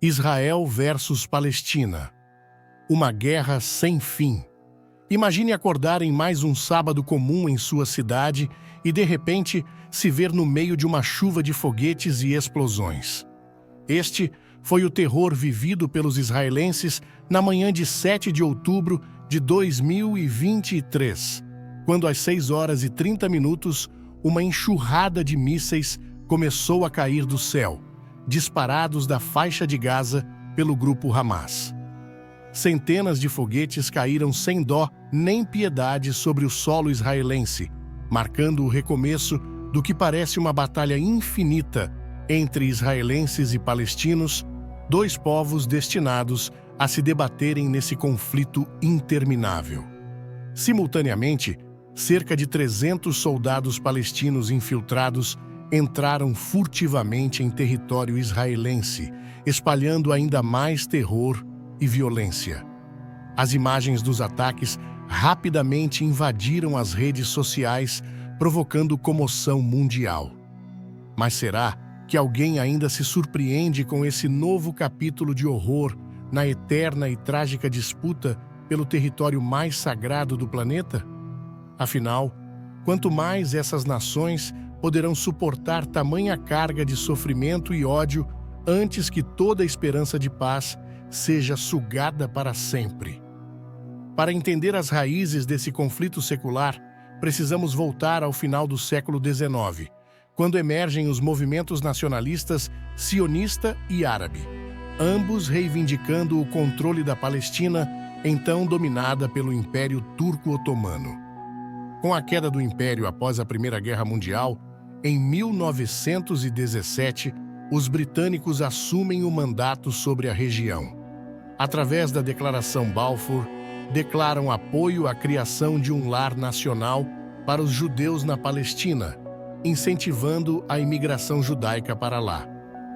Israel versus Palestina. Uma guerra sem fim. Imagine acordar em mais um sábado comum em sua cidade e, de repente, se ver no meio de uma chuva de foguetes e explosões. Este foi o terror vivido pelos israelenses na manhã de 7 de outubro de 2023, quando às 6h30, uma enxurrada de mísseis começou a cair do céu, disparados da faixa de Gaza pelo grupo Hamas. Centenas de foguetes caíram sem dó nem piedade sobre o solo israelense, marcando o recomeço do que parece uma batalha infinita entre israelenses e palestinos, dois povos destinados a se debaterem nesse conflito interminável. Simultaneamente, cerca de 300 soldados palestinos infiltrados entraram furtivamente em território israelense, espalhando ainda mais terror e violência. As imagens dos ataques rapidamente invadiram as redes sociais, provocando comoção mundial. Mas será que alguém ainda se surpreende com esse novo capítulo de horror na eterna e trágica disputa pelo território mais sagrado do planeta? Afinal, quanto mais essas nações poderão suportar tamanha carga de sofrimento e ódio antes que toda a esperança de paz seja sugada para sempre? Para entender as raízes desse conflito secular, precisamos voltar ao final do século XIX, quando emergem os movimentos nacionalistas sionista e árabe, ambos reivindicando o controle da Palestina, então dominada pelo Império Turco-Otomano. Com a queda do Império após a Primeira Guerra Mundial, em 1917, os britânicos assumem o mandato sobre a região. Através da Declaração Balfour, declaram apoio à criação de um lar nacional para os judeus na Palestina, incentivando a imigração judaica para lá.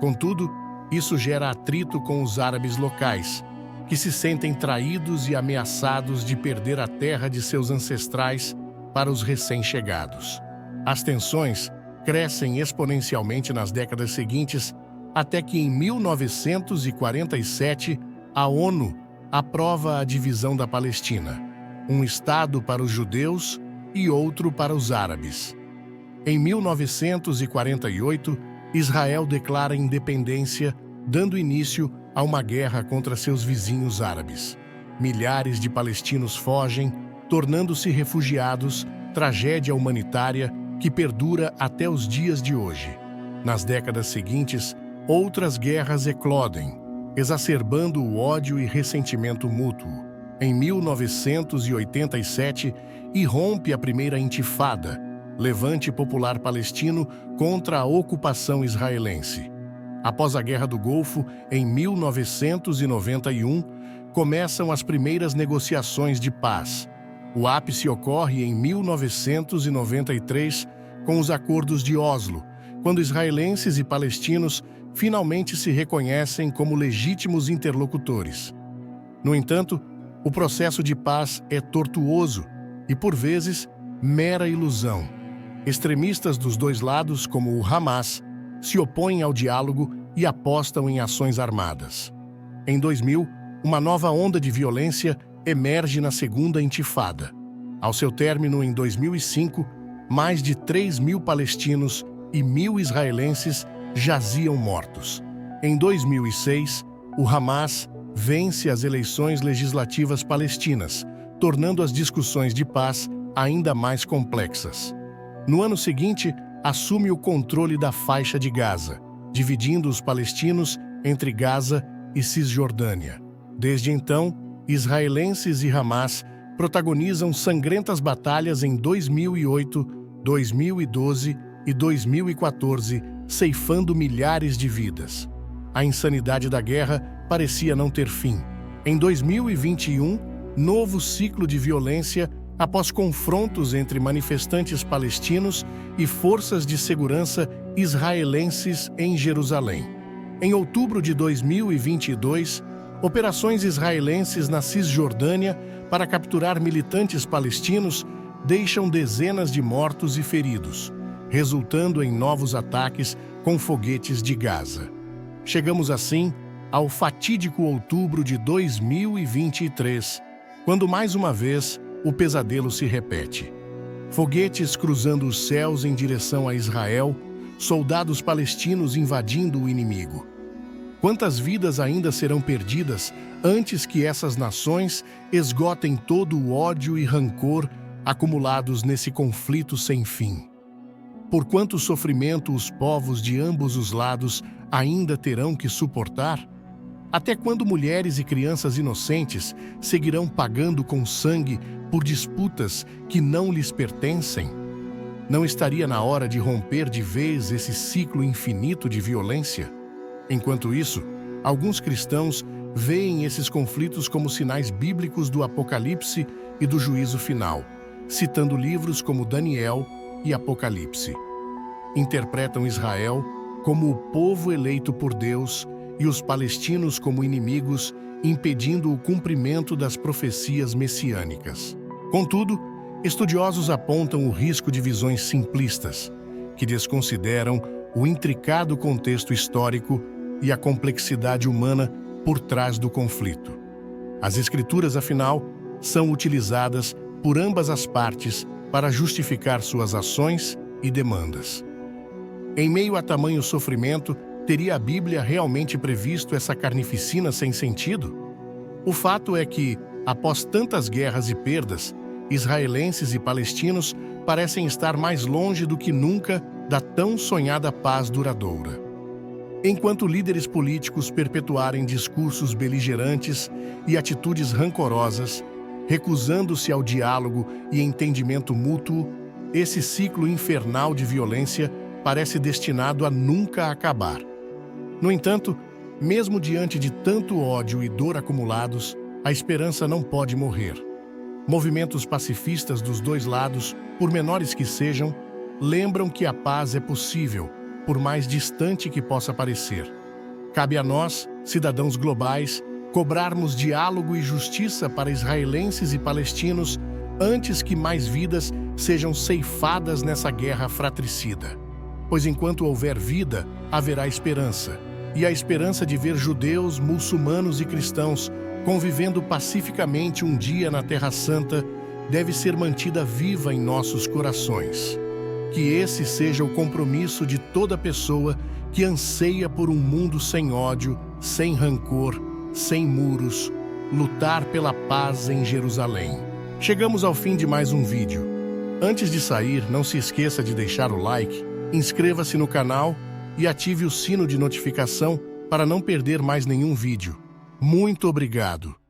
Contudo, isso gera atrito com os árabes locais, que se sentem traídos e ameaçados de perder a terra de seus ancestrais para os recém-chegados. As tensões crescem exponencialmente nas décadas seguintes, até que em 1947 a ONU aprova a divisão da Palestina, um estado para os judeus e outro para os árabes. Em 1948, Israel declara independência, dando início a uma guerra contra seus vizinhos árabes. Milhares de palestinos fogem, tornando-se refugiados, tragédia humanitária que perdura até os dias de hoje. Nas décadas seguintes, outras guerras eclodem, exacerbando o ódio e ressentimento mútuo. Em 1987, irrompe a primeira Intifada, levante popular palestino contra a ocupação israelense. Após a Guerra do Golfo, em 1991, começam as primeiras negociações de paz. O ápice ocorre em 1993, com os Acordos de Oslo, quando israelenses e palestinos finalmente se reconhecem como legítimos interlocutores. No entanto, o processo de paz é tortuoso e, por vezes, mera ilusão. Extremistas dos dois lados, como o Hamas, se opõem ao diálogo e apostam em ações armadas. Em 2000, uma nova onda de violência emerge na Segunda Intifada. Ao seu término, em 2005, mais de 3.000 palestinos e 1.000 israelenses jaziam mortos. Em 2006, o Hamas vence as eleições legislativas palestinas, tornando as discussões de paz ainda mais complexas. No ano seguinte, assume o controle da faixa de Gaza, dividindo os palestinos entre Gaza e Cisjordânia. Desde então, israelenses e Hamas protagonizam sangrentas batalhas em 2008, 2012 e 2014, ceifando milhares de vidas. A insanidade da guerra parecia não ter fim. Em 2021, novo ciclo de violência após confrontos entre manifestantes palestinos e forças de segurança israelenses em Jerusalém. Em outubro de 2022, operações israelenses na Cisjordânia para capturar militantes palestinos deixam dezenas de mortos e feridos, resultando em novos ataques com foguetes de Gaza. Chegamos assim ao fatídico outubro de 2023, quando mais uma vez o pesadelo se repete. Foguetes cruzando os céus em direção a Israel, soldados palestinos invadindo o inimigo. Quantas vidas ainda serão perdidas antes que essas nações esgotem todo o ódio e rancor acumulados nesse conflito sem fim? Por quanto sofrimento os povos de ambos os lados ainda terão que suportar? Até quando mulheres e crianças inocentes seguirão pagando com sangue por disputas que não lhes pertencem? Não estaria na hora de romper de vez esse ciclo infinito de violência? Enquanto isso, alguns cristãos veem esses conflitos como sinais bíblicos do Apocalipse e do juízo final, citando livros como Daniel e Apocalipse. Interpretam Israel como o povo eleito por Deus e os palestinos como inimigos, impedindo o cumprimento das profecias messiânicas. Contudo, estudiosos apontam o risco de visões simplistas, que desconsideram o intricado contexto histórico e a complexidade humana por trás do conflito. As Escrituras, afinal, são utilizadas por ambas as partes para justificar suas ações e demandas. Em meio a tamanho sofrimento, teria a Bíblia realmente previsto essa carnificina sem sentido? O fato é que, após tantas guerras e perdas, israelenses e palestinos parecem estar mais longe do que nunca da tão sonhada paz duradoura. Enquanto líderes políticos perpetuarem discursos beligerantes e atitudes rancorosas, recusando-se ao diálogo e entendimento mútuo, esse ciclo infernal de violência parece destinado a nunca acabar. No entanto, mesmo diante de tanto ódio e dor acumulados, a esperança não pode morrer. Movimentos pacifistas dos dois lados, por menores que sejam, lembram que a paz é possível, por mais distante que possa parecer. Cabe a nós, cidadãos globais, cobrarmos diálogo e justiça para israelenses e palestinos antes que mais vidas sejam ceifadas nessa guerra fratricida. Pois enquanto houver vida, haverá esperança. E a esperança de ver judeus, muçulmanos e cristãos convivendo pacificamente um dia na Terra Santa deve ser mantida viva em nossos corações. Que esse seja o compromisso de toda pessoa que anseia por um mundo sem ódio, sem rancor, sem muros, lutar pela paz em Jerusalém. Chegamos ao fim de mais um vídeo. Antes de sair, não se esqueça de deixar o like, inscreva-se no canal e ative o sino de notificação para não perder mais nenhum vídeo. Muito obrigado!